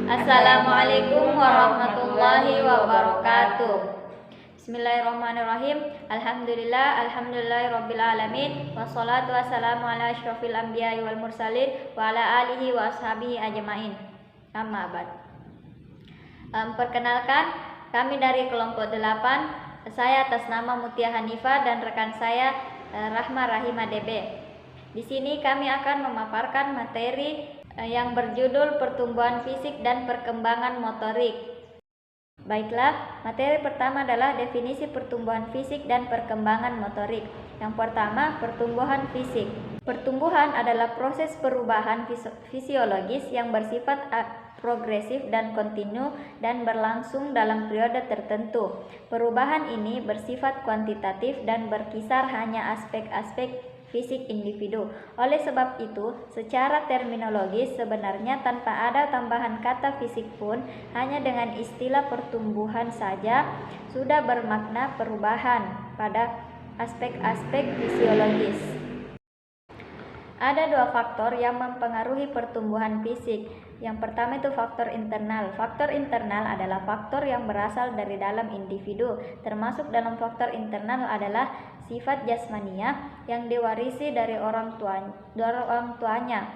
Assalamualaikum warahmatullahi wabarakatuh. Bismillahirrahmanirrahim. Alhamdulillahirabbil alamin. Wassalatu wassalamu ala asyrofil anbiya'i wal mursalin wa ala alihi wa ashabihi ajmain. Amma ba'd. Perkenalkan, kami dari kelompok 8. Saya atas nama Mutia Hanifah dan rekan saya Rahma Rahima DB. Di sini kami akan memaparkan materi yang berjudul pertumbuhan fisik dan perkembangan motorik. Baiklah, materi pertama adalah definisi pertumbuhan fisik dan perkembangan motorik. Yang pertama, pertumbuhan fisik. Pertumbuhan adalah proses perubahan fisiologis yang bersifat progresif dan kontinu dan berlangsung dalam periode tertentu. Perubahan ini bersifat kuantitatif dan berkisar hanya aspek-aspek fisik individu. Oleh sebab itu, secara terminologis sebenarnya tanpa ada tambahan kata fisik pun, hanya dengan istilah pertumbuhan saja sudah bermakna perubahan pada aspek-aspek fisiologis. Ada dua faktor yang mempengaruhi pertumbuhan fisik. Yang pertama itu faktor internal. Faktor internal adalah faktor yang berasal dari dalam individu. Termasuk dalam faktor internal adalah sifat jasmania yang diwarisi dari orang tuanya.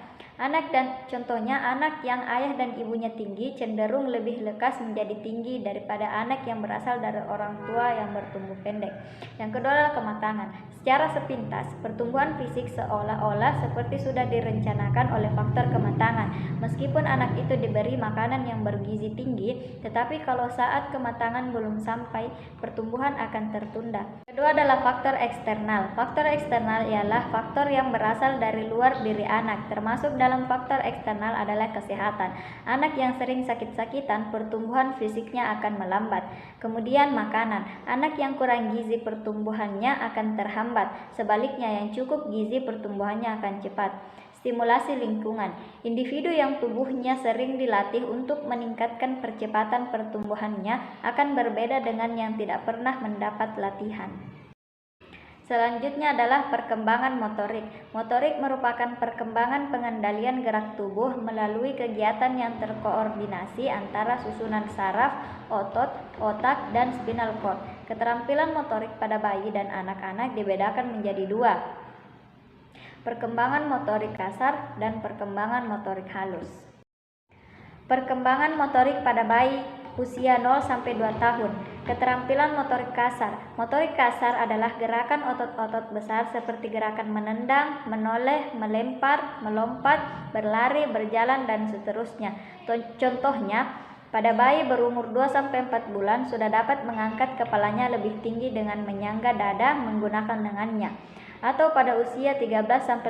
Contohnya anak yang ayah dan ibunya tinggi cenderung lebih lekas menjadi tinggi daripada anak yang berasal dari orang tua yang bertumbuh pendek. Yang kedua adalah kematangan. Secara sepintas, pertumbuhan fisik seolah-olah seperti sudah direncanakan oleh faktor kematangan. Meskipun anak itu diberi makanan yang bergizi tinggi, tetapi kalau saat kematangan belum sampai, pertumbuhan akan tertunda. Kedua adalah faktor eksternal. Faktor eksternal ialah faktor yang berasal dari luar diri anak, termasuk dalam faktor eksternal adalah kesehatan. Anak yang sering sakit-sakitan, pertumbuhan fisiknya akan melambat. Kemudian makanan. Anak yang kurang gizi pertumbuhannya akan terhambat. Sebaliknya yang cukup gizi pertumbuhannya akan cepat. Stimulasi lingkungan. Individu yang tubuhnya sering dilatih untuk meningkatkan percepatan pertumbuhannya akan berbeda dengan yang tidak pernah mendapat latihan. Selanjutnya adalah perkembangan motorik. Motorik merupakan perkembangan pengendalian gerak tubuh melalui kegiatan yang terkoordinasi antara susunan saraf, otot, otak, dan spinal cord. Keterampilan motorik pada bayi dan anak-anak dibedakan menjadi dua: perkembangan motorik kasar dan perkembangan motorik halus. Perkembangan motorik pada bayi usia 0-2 tahun. Keterampilan motorik kasar. Motorik kasar adalah gerakan otot-otot besar seperti gerakan menendang, menoleh, melempar, melompat, berlari, berjalan, dan seterusnya. Contohnya, pada bayi berumur 2-4 bulan sudah dapat mengangkat kepalanya lebih tinggi dengan menyangga dada menggunakan lengannya. Atau pada usia 13-18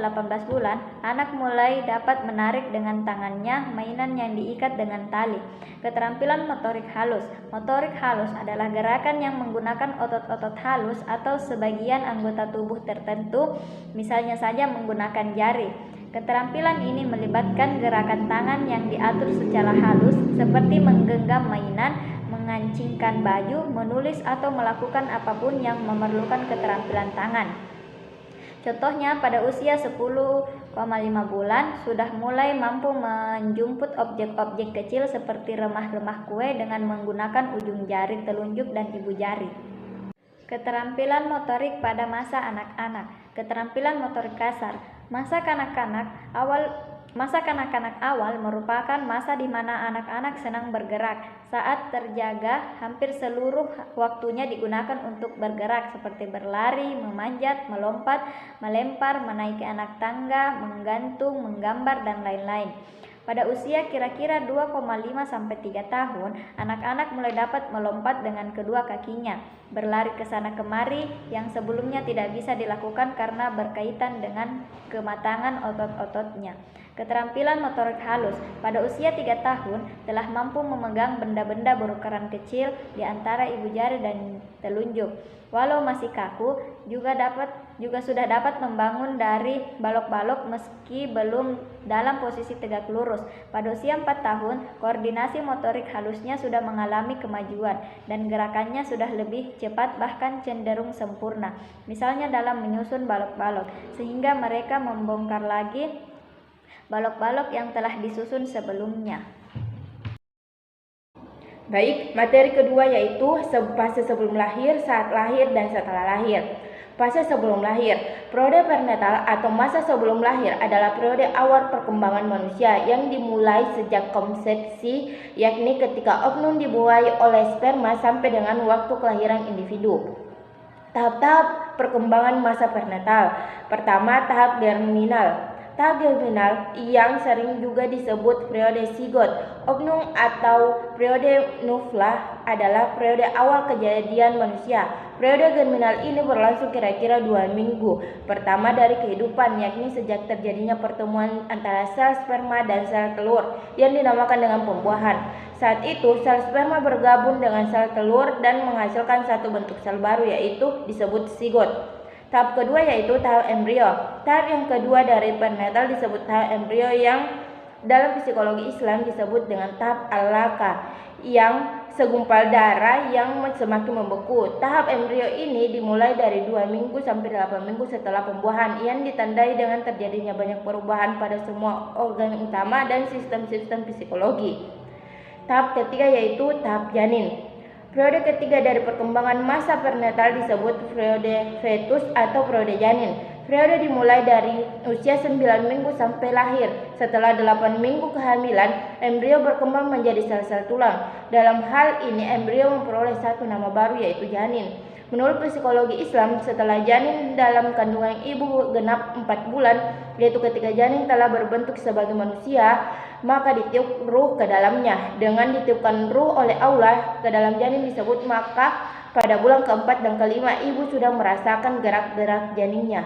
bulan, anak mulai dapat menarik dengan tangannya mainan yang diikat dengan tali. Keterampilan motorik halus. Motorik halus adalah gerakan yang menggunakan otot-otot halus atau sebagian anggota tubuh tertentu, misalnya saja menggunakan jari. Keterampilan ini melibatkan gerakan tangan yang diatur secara halus, seperti menggenggam mainan, mengancingkan baju, menulis, atau melakukan apapun yang memerlukan keterampilan tangan. Contohnya, pada usia 10,5 bulan sudah mulai mampu menjemput objek-objek kecil seperti remah-remah kue dengan menggunakan ujung jari telunjuk dan ibu jari. Keterampilan motorik pada masa anak-anak. Keterampilan motorik kasar. Masa kanak-kanak awal merupakan masa di mana anak-anak senang bergerak. Saat terjaga, hampir seluruh waktunya digunakan untuk bergerak seperti berlari, memanjat, melompat, melempar, menaiki anak tangga, menggantung, menggambar, dan lain-lain. Pada usia kira-kira 2,5-3 tahun, anak-anak mulai dapat melompat dengan kedua kakinya, berlari ke sana kemari yang sebelumnya tidak bisa dilakukan karena berkaitan dengan kematangan otot-ototnya. Keterampilan motorik halus. Pada usia 3 tahun telah mampu memegang benda-benda berukuran kecil di antara ibu jari dan telunjuk. Walau masih kaku, juga sudah dapat membangun dari balok-balok meski belum dalam posisi tegak lurus. Pada usia 4 tahun, koordinasi motorik halusnya sudah mengalami kemajuan dan gerakannya sudah lebih cepat bahkan cenderung sempurna. Misalnya dalam menyusun balok-balok, sehingga mereka membongkar lagi balok-balok yang telah disusun sebelumnya. Baik, materi kedua yaitu fase sebelum lahir, saat lahir, dan setelah lahir. Fase sebelum lahir. Periode pernatal atau masa sebelum lahir adalah periode awal perkembangan manusia yang dimulai sejak konsepsi, yakni ketika ovum dibuai oleh sperma sampai dengan waktu kelahiran individu. Tahap-tahap perkembangan masa pernatal. Pertama, tahap germinal. Tahap germinal yang sering juga disebut periode zigot, ovum atau periode nuflah adalah periode awal kejadian manusia. Periode germinal ini berlangsung kira-kira 2 minggu pertama dari kehidupan, yakni sejak terjadinya pertemuan antara sel sperma dan sel telur yang dinamakan dengan pembuahan. Saat itu sel sperma bergabung dengan sel telur dan menghasilkan satu bentuk sel baru, yaitu disebut zigot. Tahap kedua yaitu tahap embrio. Tahap yang kedua dari pernatal disebut tahap embrio yang dalam psikologi Islam disebut dengan tahap alaka, yang segumpal darah yang semakin membeku. Tahap embrio ini dimulai dari 2 minggu sampai 8 minggu setelah pembuahan, yang ditandai dengan terjadinya banyak perubahan pada semua organ utama dan sistem-sistem psikologi. Tahap ketiga yaitu tahap janin. Periode ketiga dari perkembangan masa pernatal disebut periode fetus atau periode janin. Periode dimulai dari usia 9 minggu sampai lahir. Setelah 8 minggu kehamilan, embrio berkembang menjadi sel-sel tulang. Dalam hal ini, embrio memperoleh satu nama baru yaitu janin. Menurut psikologi Islam, setelah janin dalam kandungan ibu genap 4 bulan, yaitu ketika janin telah berbentuk sebagai manusia, maka ditiup ruh ke dalamnya. Dengan ditiupkan ruh oleh Allah ke dalam janin disebut, maka pada bulan keempat dan kelima ibu sudah merasakan gerak-gerak janinnya.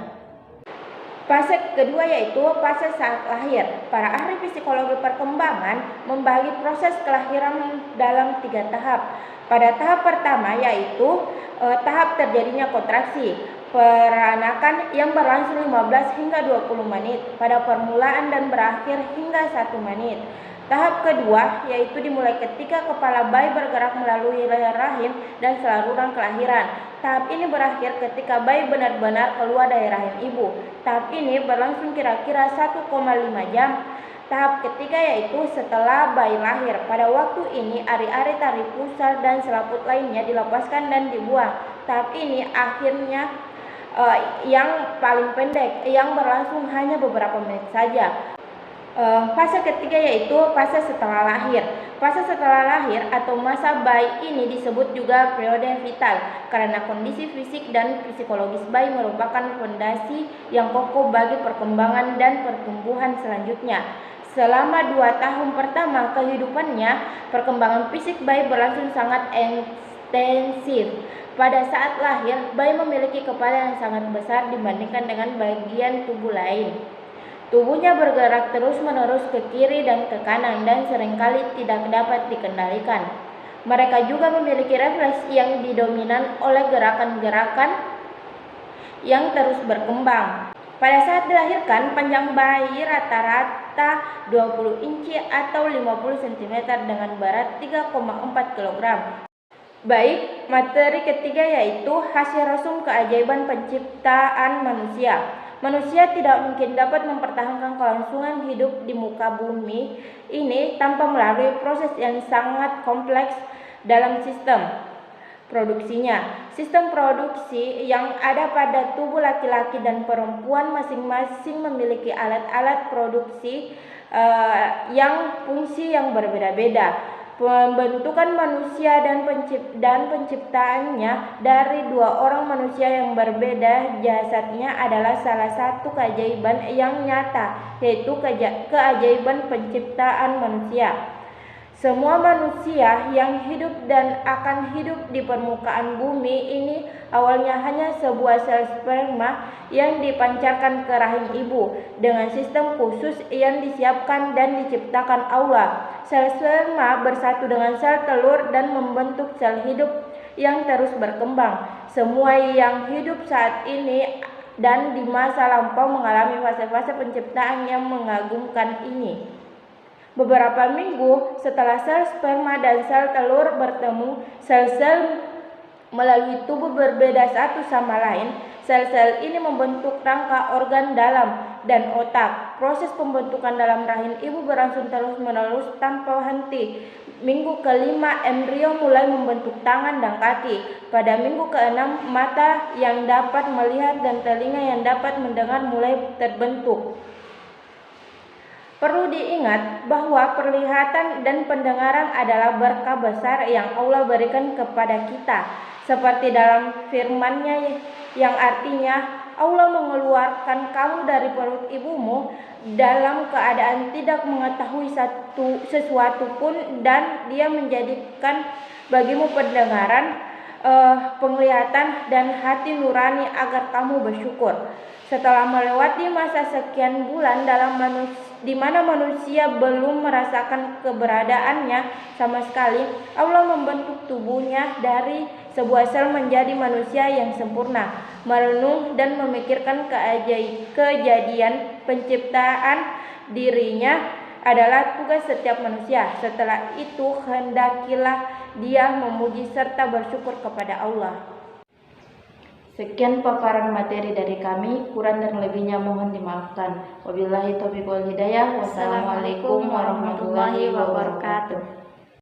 Fase kedua yaitu fase saat lahir. Para ahli psikologi perkembangan membagi proses kelahiran dalam 3 tahap. Pada tahap pertama yaitu tahap terjadinya kontraksi peranakan yang berlangsung 15 hingga 20 menit pada permulaan dan berakhir hingga 1 menit. Tahap kedua yaitu dimulai ketika kepala bayi bergerak melalui rahim dan saluran kelahiran. Tahap ini berakhir ketika bayi benar-benar keluar dari rahim ibu. Tahap ini berlangsung kira-kira 1,5 jam. Tahap ketiga yaitu setelah bayi lahir. Pada waktu ini ari-ari, tari pusar, dan selaput lainnya dilepaskan dan dibuang. Tahap ini akhirnya yang paling pendek yang berlangsung hanya beberapa menit saja. Fase ketiga yaitu fase setelah lahir. Fase setelah lahir atau masa bayi ini disebut juga periode vital karena kondisi fisik dan psikologis bayi merupakan fondasi yang kokoh bagi perkembangan dan pertumbuhan selanjutnya. Selama 2 tahun pertama kehidupannya, perkembangan fisik bayi berlangsung sangat intensif. Pada saat lahir, bayi memiliki kepala yang sangat besar dibandingkan dengan bagian tubuh lain. Tubuhnya bergerak terus-menerus ke kiri dan ke kanan dan seringkali tidak dapat dikendalikan. Mereka juga memiliki refleks yang didominan oleh gerakan-gerakan yang terus berkembang. Pada saat dilahirkan, panjang bayi rata-rata 20 inci atau 50 cm dengan berat 3,4 kg. Baik, materi ketiga yaitu hasil resum keajaiban penciptaan manusia. Manusia tidak mungkin dapat mempertahankan kelangsungan hidup di muka bumi ini tanpa melalui proses yang sangat kompleks dalam sistem produksinya. Sistem produksi yang ada pada tubuh laki-laki dan perempuan masing-masing memiliki alat-alat produksi yang fungsi yang berbeda-beda. Pembentukan manusia dan penciptaannya dari 2 orang manusia yang berbeda jasadnya adalah salah satu keajaiban yang nyata, yaitu keajaiban penciptaan manusia. Semua manusia yang hidup dan akan hidup di permukaan bumi ini awalnya hanya sebuah sel sperma yang dipancarkan ke rahim ibu dengan sistem khusus yang disiapkan dan diciptakan Allah. Sel sperma bersatu dengan sel telur dan membentuk sel hidup yang terus berkembang. Semua yang hidup saat ini dan di masa lampau mengalami fase-fase penciptaan yang mengagumkan ini. Beberapa minggu setelah sel sperma dan sel telur bertemu, sel-sel melalui tubuh berbeda satu sama lain. Sel-sel ini membentuk rangka organ dalam dan otak. Proses pembentukan dalam rahim ibu berlangsung terus-menerus tanpa henti. minggu kelima embrio mulai membentuk tangan dan kaki. Pada minggu keenam mata yang dapat melihat dan telinga yang dapat mendengar mulai terbentuk. Perlu diingat bahwa penglihatan dan pendengaran adalah berkah besar yang Allah berikan kepada kita. Seperti dalam firman-Nya yang artinya, Allah mengeluarkan kamu dari perut ibumu dalam keadaan tidak mengetahui sesuatu pun, dan Dia menjadikan bagimu pendengaran, penglihatan, dan hati nurani agar kamu bersyukur. Setelah melewati masa sekian bulan di mana manusia belum merasakan keberadaannya sama sekali, Allah membentuk tubuhnya dari sebuah sel menjadi manusia yang sempurna. Merenung dan memikirkan kejadian penciptaan dirinya adalah tugas setiap manusia. Setelah itu hendakilah dia memuji serta bersyukur kepada Allah. Sekian paparan materi dari kami, kurang dan lebihnya mohon dimaafkan. Wabillahi taufiq wal hidayah. Wassalamualaikum warahmatullahi wabarakatuh.